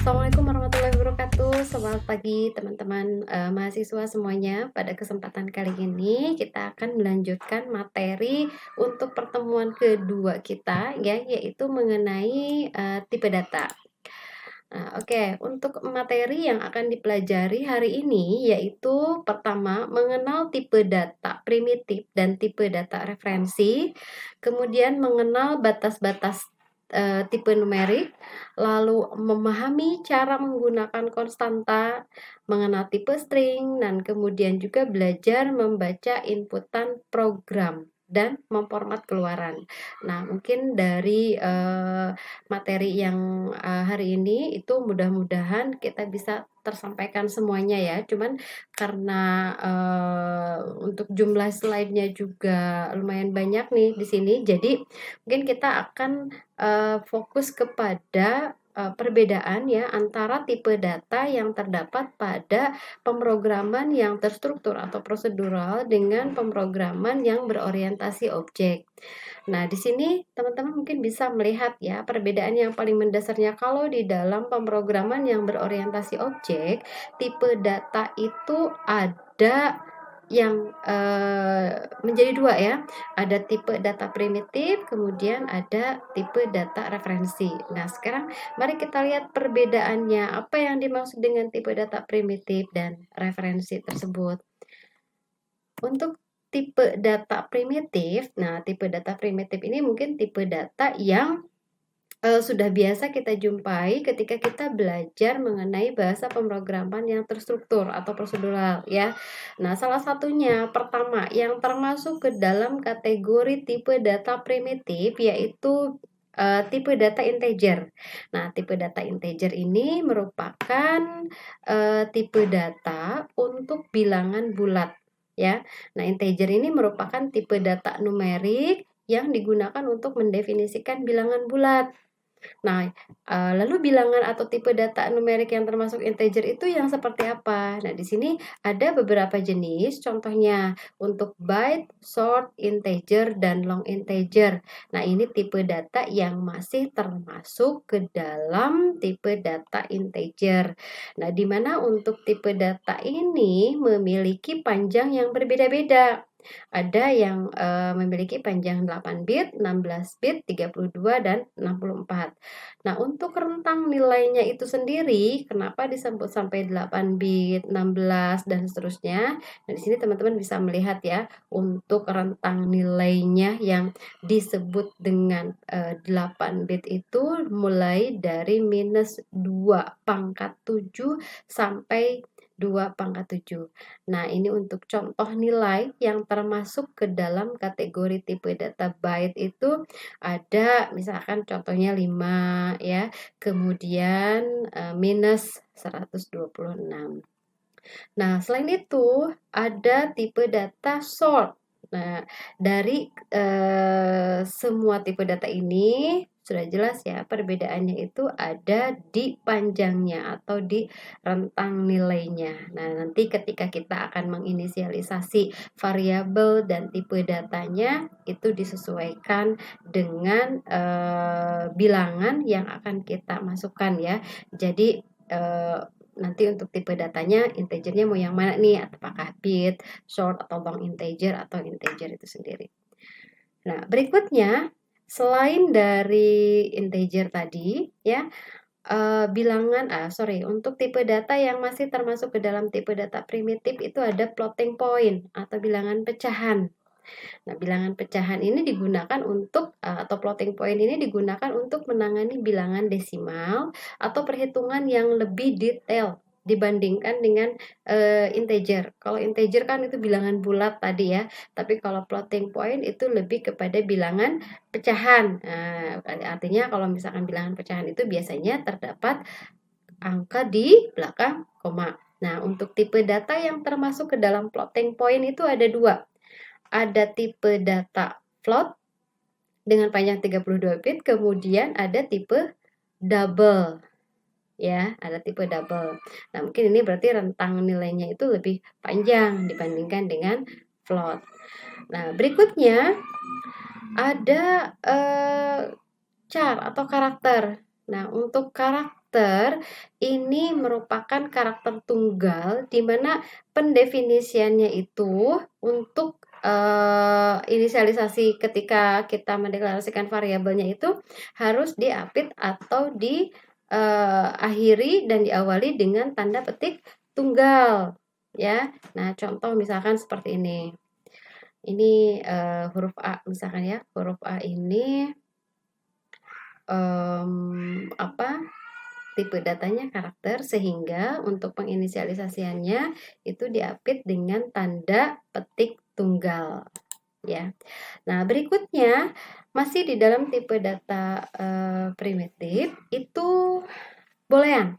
Assalamualaikum warahmatullahi wabarakatuh. Selamat pagi teman-teman mahasiswa semuanya. Pada kesempatan kali ini kita akan melanjutkan materi untuk pertemuan kedua kita ya, yaitu mengenai tipe data. Nah, oke. Untuk materi yang akan dipelajari hari ini yaitu pertama mengenal tipe data primitif dan tipe data referensi, kemudian mengenal batas-batas tipe numerik, lalu memahami cara menggunakan konstanta, mengenal tipe string, dan kemudian juga belajar membaca inputan program dan memformat keluaran. Nah, mungkin dari materi yang hari ini itu mudah-mudahan kita bisa tersampaikan semuanya ya. Cuman karena untuk jumlah slide-nya juga lumayan banyak nih di sini, jadi mungkin kita akan fokus kepada perbedaan ya antara tipe data yang terdapat pada pemrograman yang terstruktur atau prosedural dengan pemrograman yang berorientasi objek. Nah, di sini teman-teman mungkin bisa melihat ya perbedaan yang paling mendasarnya kalau di dalam pemrograman yang berorientasi objek, tipe data itu ada yang menjadi dua ya. Ada tipe data primitif, kemudian ada tipe data referensi. Nah, sekarang mari kita lihat perbedaannya. Apa yang dimaksud dengan tipe data primitif dan referensi tersebut. Untuk tipe data primitif, nah tipe data primitif ini mungkin tipe data yang sudah biasa kita jumpai ketika kita belajar mengenai bahasa pemrograman yang terstruktur atau prosedural ya. Nah, salah satunya pertama yang termasuk ke dalam kategori tipe data primitif yaitu tipe data integer. Nah, tipe data integer ini merupakan tipe data untuk bilangan bulat ya. Nah, integer ini merupakan tipe data numerik yang digunakan untuk mendefinisikan bilangan bulat. Nah, lalu bilangan atau tipe data numerik yang termasuk integer itu yang seperti apa? Nah, di sini ada beberapa jenis, contohnya untuk byte, short integer, dan long integer. Nah, ini tipe data yang masih termasuk ke dalam tipe data integer. Nah, di mana untuk tipe data ini memiliki panjang yang berbeda-beda. Ada yang memiliki panjang 8 bit, 16 bit, 32, dan 64. Nah, untuk rentang nilainya itu sendiri, kenapa disebut sampai 8 bit, 16, dan seterusnya? Nah, di sini teman-teman bisa melihat ya, untuk rentang nilainya yang disebut dengan 8 bit itu mulai dari minus 2 pangkat 7 sampai 2 pangkat 7. Nah, ini untuk contoh nilai yang termasuk ke dalam kategori tipe data byte itu ada misalkan contohnya 5 ya, kemudian minus 126. Nah, selain itu ada tipe data short. Nah, dari semua tipe data ini sudah jelas ya perbedaannya itu ada di panjangnya atau di rentang nilainya. Nah, nanti ketika kita akan menginisialisasi variabel dan tipe datanya itu disesuaikan dengan bilangan yang akan kita masukkan ya. Jadi nanti untuk tipe datanya integernya mau yang mana nih, apakah bit, short, atau long integer, atau integer itu sendiri. Nah, berikutnya selain dari integer tadi ya, untuk tipe data yang masih termasuk ke dalam tipe data primitif itu ada floating point atau bilangan pecahan. Nah, bilangan pecahan ini digunakan untuk atau floating point ini digunakan untuk menangani bilangan desimal atau perhitungan yang lebih detail dibandingkan dengan integer. Kalau integer kan itu bilangan bulat tadi ya, tapi kalau floating point itu lebih kepada bilangan pecahan. Nah, artinya kalau misalkan bilangan pecahan itu biasanya terdapat angka di belakang koma. Nah, untuk tipe data yang termasuk ke dalam floating point itu ada dua. Ada tipe data float dengan panjang 32 bit, kemudian ada tipe double. Ya, ada tipe double. Nah, mungkin ini berarti rentang nilainya itu lebih panjang dibandingkan dengan float. Nah, berikutnya ada char atau karakter. Nah, untuk karakter karakter ini merupakan karakter tunggal di mana pendefinisiannya itu untuk inisialisasi ketika kita mendeklarasikan variabelnya itu harus diapit atau diakhiri dan diawali dengan tanda petik tunggal ya. Nah, contoh misalkan seperti ini. Ini huruf A misalkan ya. Huruf A ini tipe datanya karakter, sehingga untuk penginisialisasiannya itu diapit dengan tanda petik tunggal ya. Nah, berikutnya masih di dalam tipe data primitif itu boolean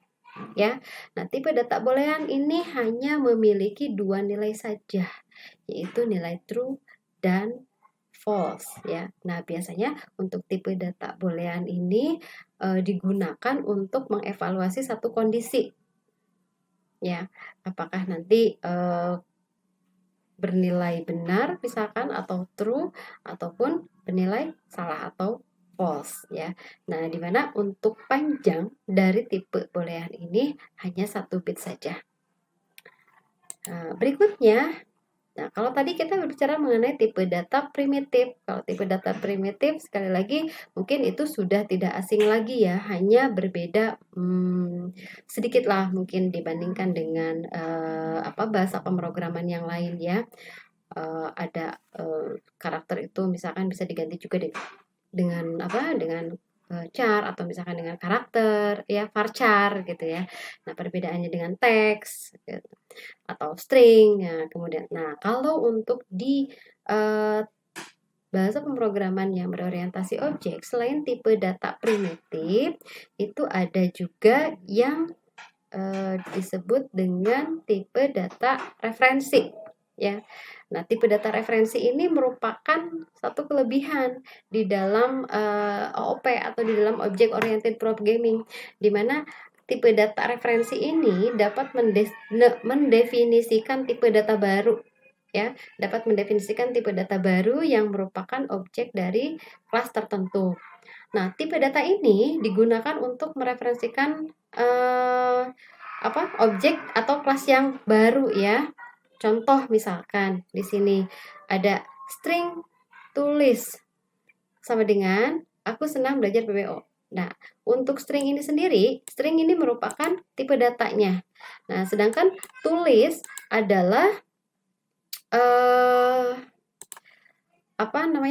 ya. Nah, tipe data boolean ini hanya memiliki 2 nilai saja, yaitu nilai true dan false ya. Nah, biasanya untuk tipe data boolean ini digunakan untuk mengevaluasi satu kondisi ya. Apakah nanti bernilai benar misalkan atau true ataupun bernilai salah atau false ya. Nah, di mana untuk panjang dari tipe boolean ini hanya 1 bit saja. Nah, berikutnya, nah, kalau tadi kita berbicara mengenai tipe data primitif. Kalau tipe data primitif, sekali lagi mungkin itu sudah tidak asing lagi ya, hanya berbeda sedikitlah mungkin dibandingkan dengan bahasa pemrograman yang lain ya. Ada karakter itu misalkan bisa diganti juga dengan char atau misalkan dengan karakter ya, varchar gitu ya. Nah, perbedaannya dengan teks gitu, atau string ya. Kemudian kalau untuk di bahasa pemrograman yang berorientasi objek, selain tipe data primitif itu ada juga yang disebut dengan tipe data referensi ya. Nah, tipe data referensi ini merupakan satu kelebihan di dalam OOP atau di dalam Object Oriented Programming, di mana tipe data referensi ini dapat mendefinisikan tipe data baru ya, dapat mendefinisikan tipe data baru yang merupakan objek dari kelas tertentu. Nah, tipe data ini digunakan untuk mereferensikan objek atau kelas yang baru ya. Contoh misalkan di sini ada string tulis sama dengan aku senang belajar PBO. Nah, untuk string ini sendiri, string ini merupakan tipe datanya. Nah, sedangkan tulis adalah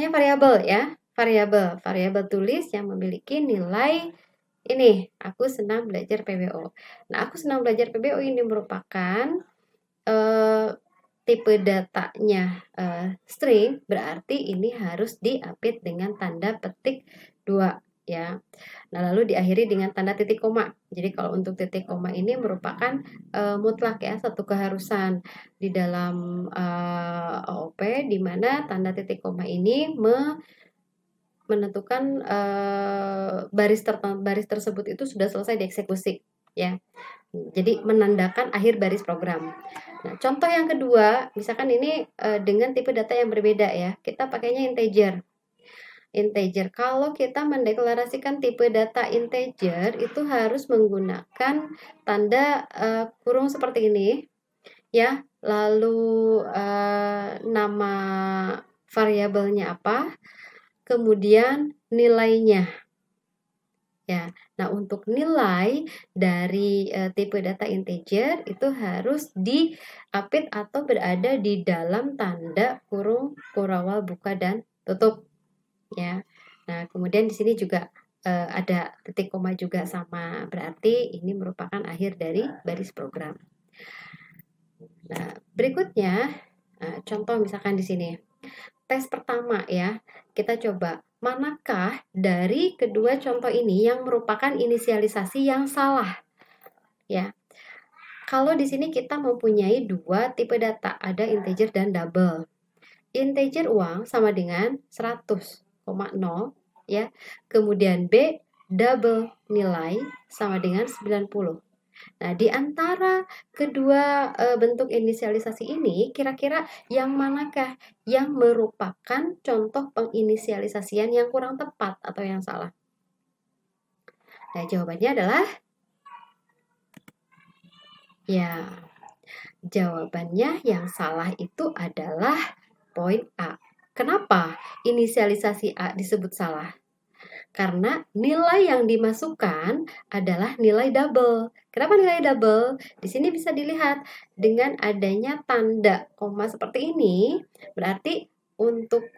variabel ya. Variabel tulis yang memiliki nilai ini, aku senang belajar PBO. Nah, aku senang belajar PBO ini merupakan tipe datanya string, berarti ini harus diapit dengan tanda petik 2 ya. Nah, lalu diakhiri dengan tanda titik koma. Jadi kalau untuk titik koma ini merupakan mutlak ya, satu keharusan di dalam OOP, di mana tanda titik koma ini menentukan baris tersebut itu sudah selesai dieksekusi ya. Jadi menandakan akhir baris program. Nah, contoh yang kedua, misalkan ini dengan tipe data yang berbeda ya. Kita pakainya integer. Integer. Kalau kita mendeklarasikan tipe data integer itu harus menggunakan tanda kurung seperti ini ya. Lalu nama variabelnya apa? Kemudian nilainya. Ya. Nah, untuk nilai dari tipe data integer itu harus diapit atau berada di dalam tanda kurung kurawal buka dan tutup ya. Nah, kemudian di sini juga ada titik koma juga sama, berarti ini merupakan akhir dari baris program. Nah, berikutnya contoh misalkan di sini. Tes pertama ya, kita coba manakah dari kedua contoh ini yang merupakan inisialisasi yang salah ya. Kalau di sini kita mempunyai 2 tipe data, ada integer dan double. Integer uang sama dengan 100,0 ya. Kemudian B double nilai sama dengan 90. Nah, di antara kedua bentuk inisialisasi ini, kira-kira yang manakah yang merupakan contoh penginisialisasian yang kurang tepat atau yang salah? Nah, jawabannya adalah Ya, jawabannya yang salah itu adalah poin A. Kenapa inisialisasi A disebut salah? Karena nilai yang dimasukkan adalah nilai double. Kenapa nilai double? Di sini bisa dilihat dengan adanya tanda koma seperti ini, berarti untuk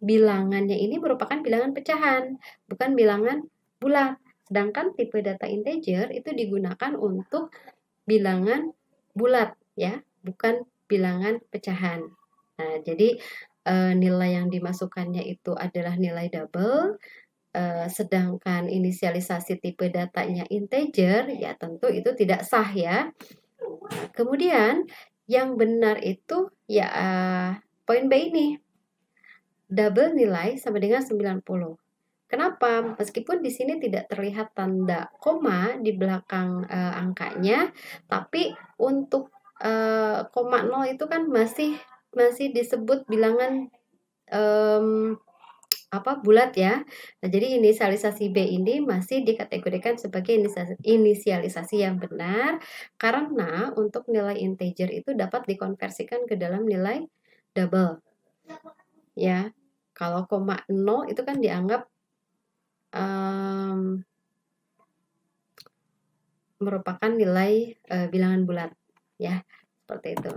bilangannya ini merupakan bilangan pecahan, bukan bilangan bulat. Sedangkan tipe data integer itu digunakan untuk bilangan bulat ya, bukan bilangan pecahan. Nah, jadi nilai yang dimasukkannya itu adalah nilai double, sedangkan inisialisasi tipe datanya integer, ya tentu itu tidak sah ya. Kemudian yang benar itu ya poin B ini, double nilai sama dengan 90. Kenapa? Meskipun di sini tidak terlihat tanda koma di belakang angkanya, tapi untuk koma 0 itu kan masih disebut bilangan bulat ya. Nah, jadi inisialisasi B ini masih dikategorikan sebagai inisialisasi yang benar karena untuk nilai integer itu dapat dikonversikan ke dalam nilai double. Ya. Kalau koma 0 itu kan dianggap merupakan nilai bilangan bulat ya, seperti itu.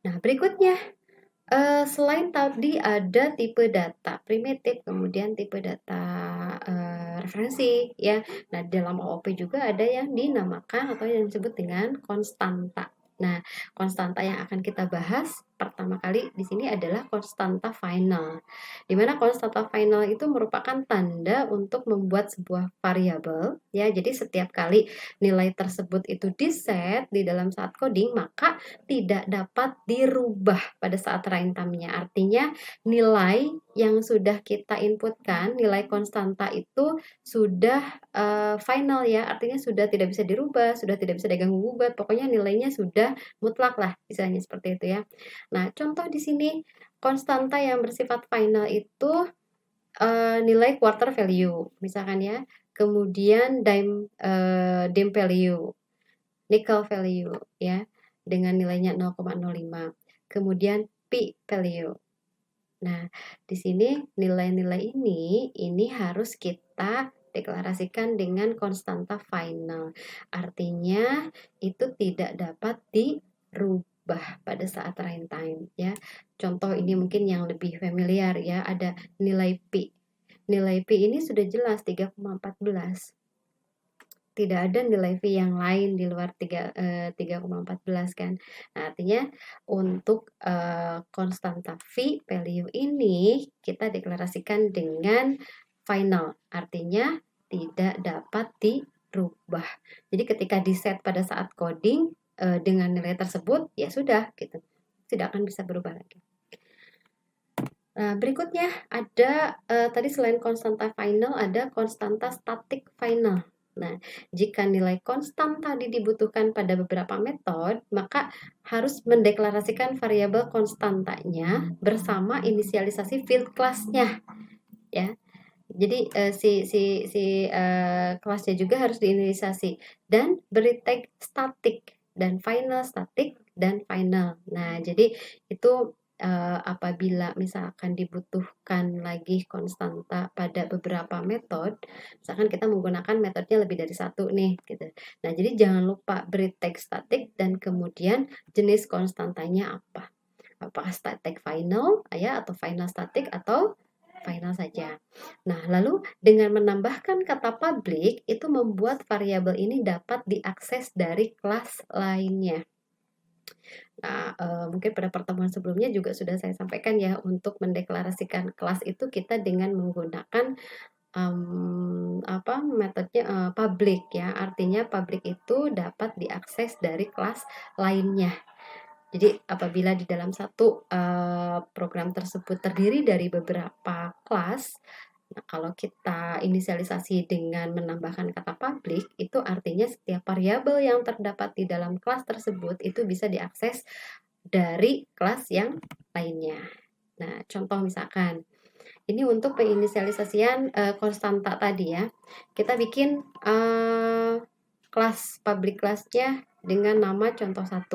Nah, berikutnya selain tadi ada tipe data primitif, kemudian tipe data referensi ya. Nah, dalam OOP juga ada yang dinamakan atau yang disebut dengan konstanta. Nah, konstanta yang akan kita bahas pertama kali di sini adalah konstanta final. Di mana konstanta final itu merupakan tanda untuk membuat sebuah variabel ya. Jadi setiap kali nilai tersebut itu diset di dalam saat coding, maka tidak dapat dirubah pada saat runtime-nya. Artinya nilai yang sudah kita inputkan, nilai konstanta itu sudah final ya, artinya sudah tidak bisa dirubah, sudah tidak bisa diganggu gugat, pokoknya nilainya sudah mutlak lah, misalnya seperti itu ya. Nah, contoh di sini konstanta yang bersifat final itu nilai quarter value, misalkan ya, kemudian dime value, nickel value ya, dengan nilainya 0,05. Kemudian P value. Nah, di sini nilai-nilai ini harus kita deklarasikan dengan konstanta final. Artinya itu tidak dapat dirubah pada saat runtime ya. Contoh ini mungkin yang lebih familiar ya, ada nilai P. Nilai P ini sudah jelas 3,14. Tidak ada nilai V yang lain di luar 3,14 kan. Nah, artinya untuk konstanta V value ini kita deklarasikan dengan final. Artinya tidak dapat dirubah. Jadi ketika di set pada saat coding dengan nilai tersebut ya sudah gitu. Tidak akan bisa berubah lagi. Nah, berikutnya ada tadi selain konstanta final ada konstanta static final. Nah, jika nilai konstan tadi dibutuhkan pada beberapa metode, maka harus mendeklarasikan variabel konstantanya bersama inisialisasi field class-nya, ya. Jadi kelasnya juga harus diinisialisasi dan beri tag static dan final static dan final. Nah, jadi itu apabila misalkan dibutuhkan lagi konstanta pada beberapa metode, misalkan kita menggunakan metodenya lebih dari satu nih, gitu. Nah, jadi jangan lupa beri tag static dan kemudian jenis konstantanya apa. Apakah static final ya atau final static atau final saja. Nah, lalu dengan menambahkan kata public itu membuat variabel ini dapat diakses dari kelas lainnya. Nah, mungkin pada pertemuan sebelumnya juga sudah saya sampaikan ya, untuk mendeklarasikan kelas itu kita dengan menggunakan metodenya public ya. Artinya public itu dapat diakses dari kelas lainnya. Jadi apabila di dalam satu program tersebut terdiri dari beberapa kelas, nah kalau kita inisialisasi dengan menambahkan kata public, itu artinya setiap variabel yang terdapat di dalam kelas tersebut itu bisa diakses dari kelas yang lainnya. Nah, contoh misalkan, ini untuk penginisialisasian konstanta tadi ya. Kita bikin kelas public class-nya dengan nama contoh 1.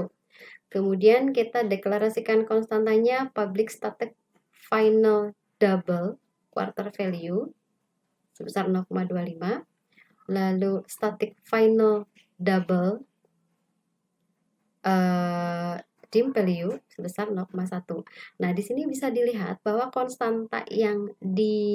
Kemudian kita deklarasikan konstantanya public static final double quarter value sebesar 0,25. Lalu static final double dim value sebesar 0,1. Nah, di sini bisa dilihat bahwa konstanta yang dipakai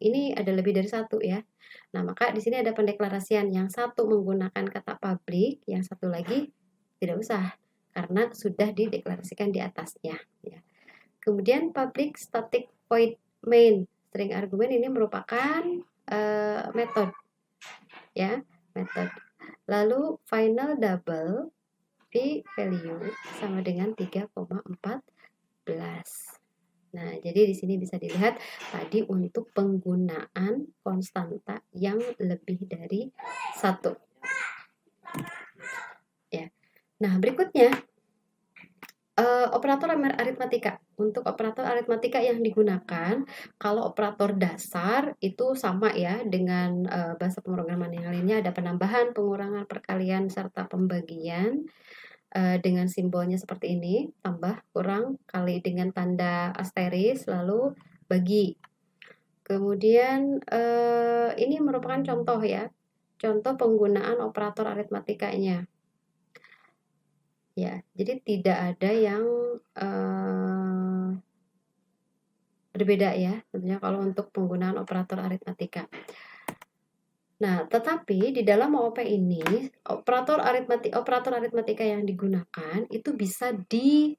ini ada lebih dari 1 ya. Nah, maka di sini ada pendeklarasian, yang satu menggunakan kata public, yang satu lagi tidak usah karena sudah dideklarasikan di atasnya ya. Kemudian public static void main string argument ini merupakan metode ya, metode. Lalu final double p value sama dengan 3,14. Nah, jadi di sini bisa dilihat tadi untuk penggunaan konstanta yang lebih dari 1. Ya. Nah, berikutnya operator aritmatika. Untuk operator aritmatika yang digunakan, kalau operator dasar itu sama ya dengan bahasa pemrograman yang lainnya, ada penambahan, pengurangan, perkalian, serta pembagian dengan simbolnya seperti ini, tambah, kurang, kali dengan tanda asteris, lalu bagi. Kemudian ini merupakan contoh ya, contoh penggunaan operator aritmatikanya. Ya, jadi tidak ada yang berbeda ya, tentunya kalau untuk penggunaan operator aritmatika. Nah, tetapi di dalam OOP ini operator aritmatika yang digunakan itu bisa dipermudah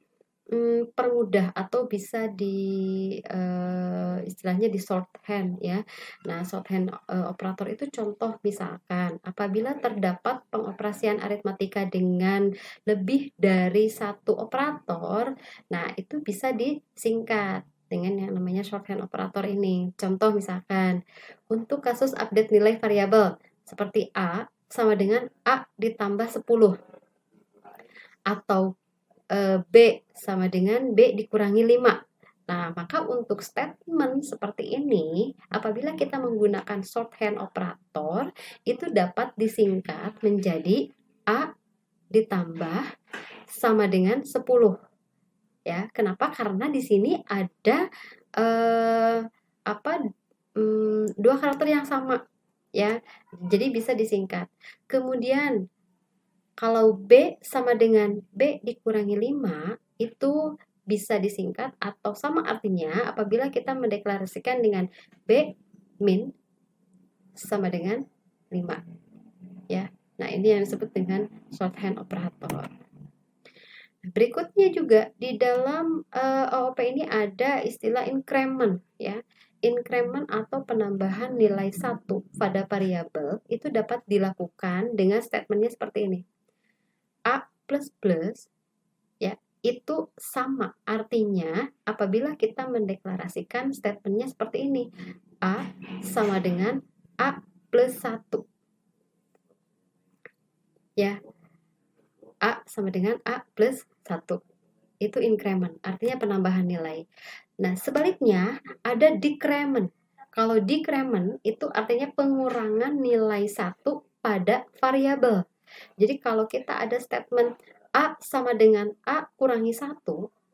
atau bisa istilahnya di shorthand ya. Nah, shorthand operator itu contoh misalkan apabila terdapat pengoperasian aritmatika dengan lebih dari 1 operator, nah itu bisa disingkat dengan yang namanya shorthand operator ini. Contoh misalkan untuk kasus update nilai variabel seperti A sama dengan A ditambah 10 atau B sama dengan B dikurangi 5. Nah, maka untuk statement seperti ini, apabila kita menggunakan shorthand operator, itu dapat disingkat menjadi A ditambah sama dengan 10. Ya, kenapa? Karena di sini ada dua karakter yang sama ya, jadi bisa disingkat. Kemudian kalau B sama dengan B dikurangi 5 itu bisa disingkat atau sama artinya apabila kita mendeklarasikan dengan B min sama dengan 5 ya. Nah, ini yang disebut dengan shorthand operator. Berikutnya juga di dalam OOP ini ada istilah increment ya. Increment atau penambahan nilai 1 pada variabel itu dapat dilakukan dengan statementnya seperti ini. A plus plus ya, itu sama artinya apabila kita mendeklarasikan statementnya seperti ini. A sama dengan A plus 1. Ya. A sama dengan A plus 1. Itu increment, artinya penambahan nilai. Nah, sebaliknya ada decrement. Kalau decrement itu artinya pengurangan nilai 1 pada variabel. Jadi kalau kita ada statement A sama dengan A kurangi 1,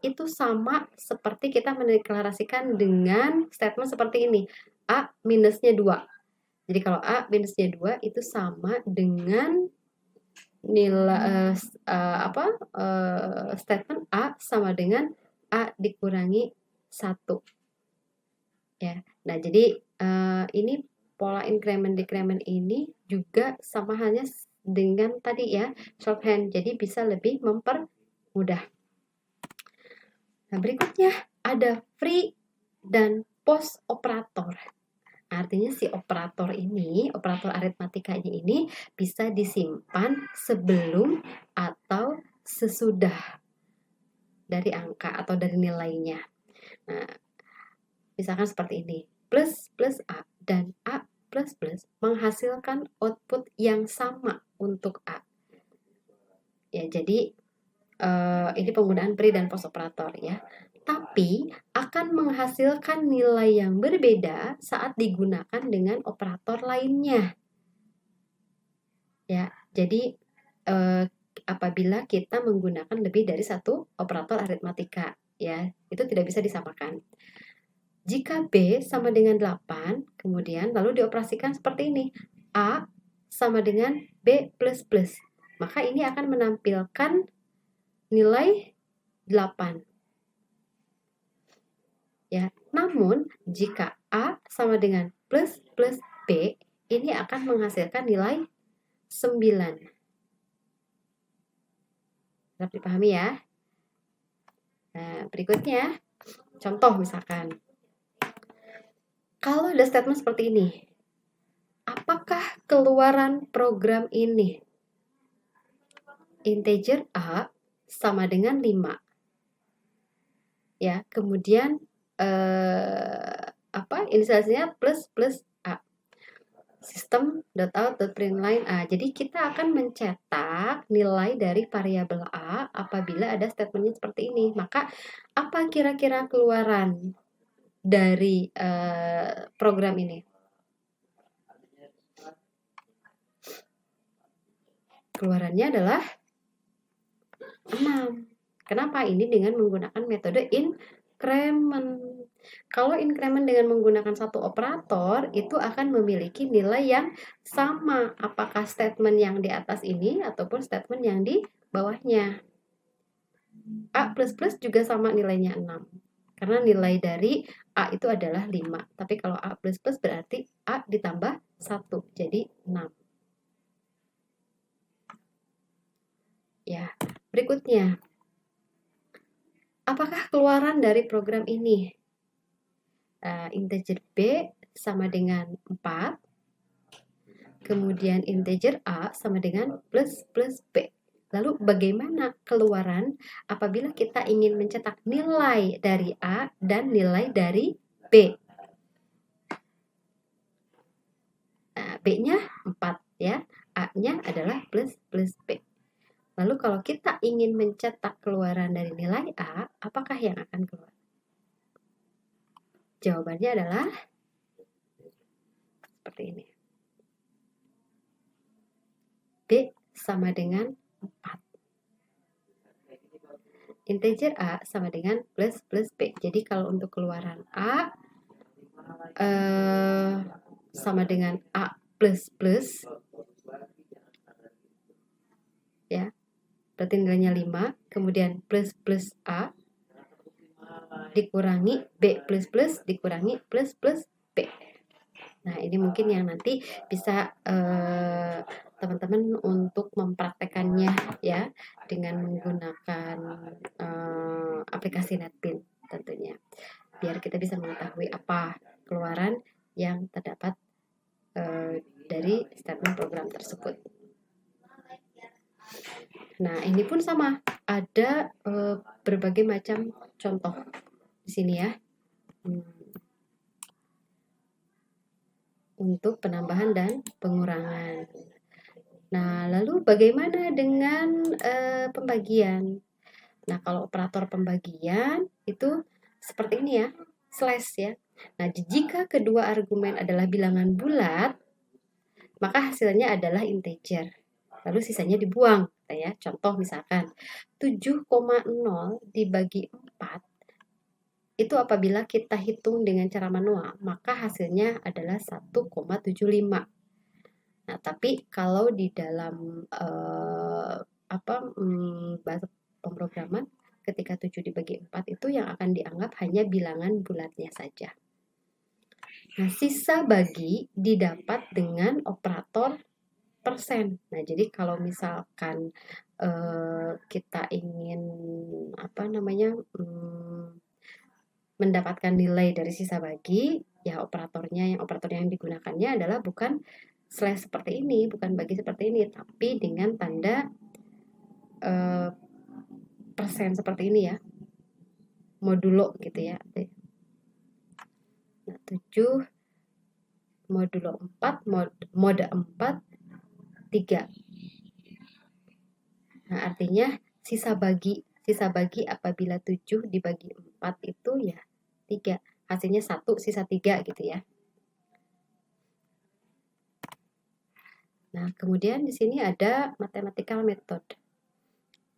itu sama seperti kita mendeklarasikan dengan statement seperti ini. A minusnya 2. Jadi kalau A minusnya 2 itu sama dengan nilai statement A sama dengan A dikurangi 1 ya. Nah, jadi ini pola increment decrement ini juga sama halnya dengan tadi ya, shorthand, jadi bisa lebih mempermudah. Nah, berikutnya ada free dan post operator. Artinya si operator ini, operator aritmatikanya ini bisa disimpan sebelum atau sesudah dari angka atau dari nilainya. Nah, misalkan seperti ini. Plus plus A dan A plus plus menghasilkan output yang sama untuk A. Ya, jadi ini penggunaan pre dan post operator ya. tapi akan menghasilkan nilai yang berbeda saat digunakan dengan operator lainnya. Ya, jadi apabila kita menggunakan lebih dari satu operator aritmatika, ya, itu tidak bisa disamakan. Jika B sama dengan 8, kemudian lalu dioperasikan seperti ini. A sama dengan B plus plus. Maka ini akan menampilkan nilai 8. Ya, namun jika A sama dengan plus plus B, ini akan menghasilkan nilai 9. Dapat dipahami ya? Nah, berikutnya, contoh misalkan. Kalau ada statement seperti ini, apakah keluaran program ini? Integer A sama dengan 5. Ya, kemudian inisialisasinya plus plus A. System.out.println A. Jadi kita akan mencetak nilai dari variabel A apabila ada statementnya seperti ini. Maka apa kira-kira keluaran dari program ini? Keluarannya adalah 6. Kenapa? Ini dengan menggunakan metode increment. Kalau increment dengan menggunakan satu operator, itu akan memiliki nilai yang sama. Apakah statement yang di atas ini ataupun statement yang di bawahnya. A++ juga sama nilainya 6. Karena nilai dari A itu adalah 5. Tapi kalau A++ berarti A ditambah 1. Jadi 6. Ya, berikutnya. Apakah keluaran dari program ini? Integer B sama dengan 4. Kemudian integer A sama dengan plus plus B. Lalu bagaimana keluaran apabila kita ingin mencetak nilai dari A dan nilai dari B? B-nya 4 ya, A-nya adalah plus plus B. Lalu kalau kita ingin mencetak keluaran dari nilai A, apakah yang akan keluar? Jawabannya adalah seperti ini. B sama dengan 4. Integer A sama dengan plus plus B. Jadi kalau untuk keluaran A sama dengan A plus plus, ya, berarti nilainya 5. Kemudian plus plus A dikurangi B plus plus dikurangi plus plus B. Nah, ini mungkin yang nanti bisa teman-teman untuk mempraktekannya ya dengan menggunakan aplikasi NetBeans tentunya. Biar kita bisa mengetahui apa keluaran yang terdapat dari statement program tersebut. Nah, ini pun sama. Ada berbagai macam contoh di sini ya. Untuk penambahan dan pengurangan. Nah, lalu bagaimana dengan pembagian? Nah, kalau operator pembagian itu seperti ini ya, slash ya. Nah, jika kedua argumen adalah bilangan bulat, maka hasilnya adalah integer. Lalu sisanya dibuang. Ya. Contoh misalkan 7,0 dibagi 4 itu apabila kita hitung dengan cara manual, maka hasilnya adalah 1,75. Nah, tapi kalau di dalam bahasa pemrograman, ketika 7 dibagi 4 itu yang akan dianggap hanya bilangan bulatnya saja. Nah, sisa bagi didapat dengan operator persen. Nah, jadi kalau misalkan kita ingin mendapatkan nilai dari sisa bagi, ya operator yang digunakannya adalah bukan slash seperti ini, bukan bagi seperti ini, tapi dengan tanda persen seperti ini ya, modulo gitu ya. Nah, 7 modulo 4 mode 4 3. Nah, artinya sisa bagi apabila 7 dibagi 4 itu ya 3. Hasilnya 1, sisa 3 gitu ya. Nah, kemudian di sini ada mathematical method.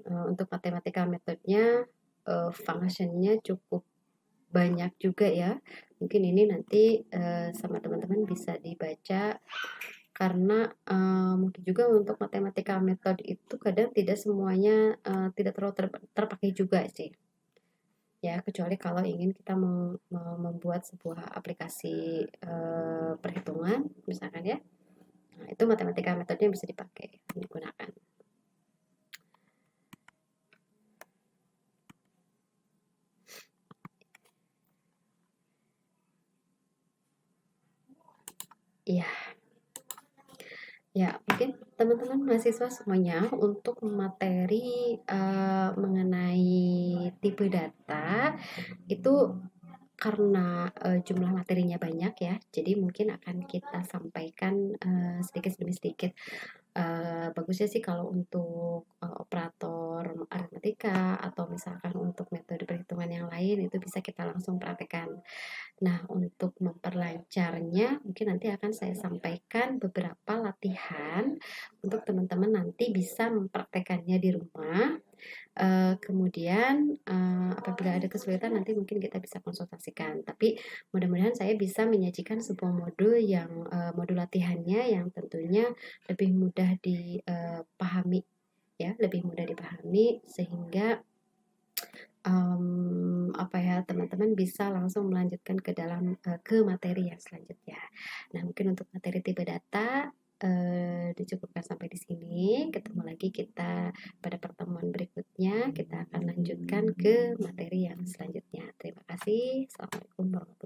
Untuk mathematical methodnya, functionnya cukup banyak juga ya. Mungkin ini nanti sama teman-teman bisa dibaca karena mungkin juga untuk mathematical method itu kadang tidak semuanya tidak terlalu terpakai juga sih. Ya, kecuali kalau ingin kita membuat sebuah aplikasi perhitungan misalkan ya. Nah, itu matematika metodenya bisa dipakai, digunakan. Iya. Ya, mungkin teman-teman mahasiswa semuanya untuk materi mengenai tipe data itu karena jumlah materinya banyak ya, jadi mungkin akan kita sampaikan sedikit demi sedikit. Bagusnya sih kalau untuk operator aritmatika atau misalkan untuk metode perhitungan yang lain itu bisa kita langsung praktekkan. Nah, untuk memperlancarnya mungkin nanti akan saya sampaikan beberapa latihan untuk teman-teman nanti bisa mempraktekannya di rumah. Kemudian apabila ada kesulitan nanti mungkin kita bisa konsultasikan. Tapi mudah-mudahan saya bisa menyajikan sebuah modul yang modul latihannya yang tentunya lebih mudah dipahami ya, lebih mudah dipahami sehingga apa ya, teman-teman bisa langsung melanjutkan ke dalam ke materi yang selanjutnya. Nah, mungkin untuk materi tipe data dicukupkan sampai di sini. Ketemu lagi kita pada pertemuan berikutnya. Kita akan lanjutkan ke materi yang selanjutnya. Terima kasih. Assalamualaikum warahmatullahi wabarakatuh.